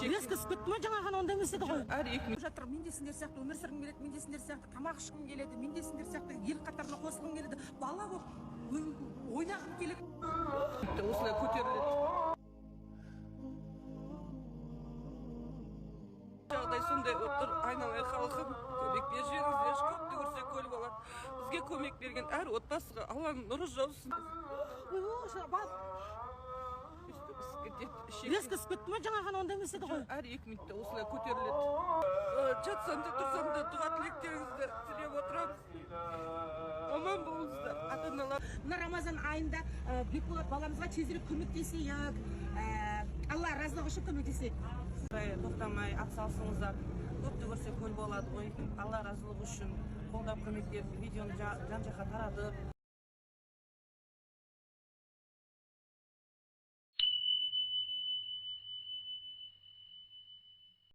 Ескі сүкетті ма жаңа ғана онда емес еді ғой. Әр екі Жатыр, мен де сендер сияқты өмір сүргім келеді, мен де сендер сияқты тамақ ішкім келеді, мен де сендер сияқты ел қатарына қосылғым келеді, бала болып ойнағым келеді. осылай көтеріледі. Жағдай сондай отыр, айналайын халқым, көмек беріңіздер, көпті көрсе көл болады. Бізге көмек берген әр отбасыға Алланың нұры жаусын. Ескі сүкетті ма жаңа ғана онда емес еді ғой. Әр 2 минутта осылай көтеріледі. Жатсам да тұрсам да дұға тілектеріңізді тілеп отырамыз. Аман болыңыздар, ата-аналар. Мына Рамазан айында Бекболат баламызға тезірек көмектесейік. Алла разылығы үшін көмектесейік. Тоқтамай атсалысыңыздар. Көпті көрсе көл болады ғой. Алла разылығы үшін қолдап көмек беріп, видеоны жан-жаққа таратып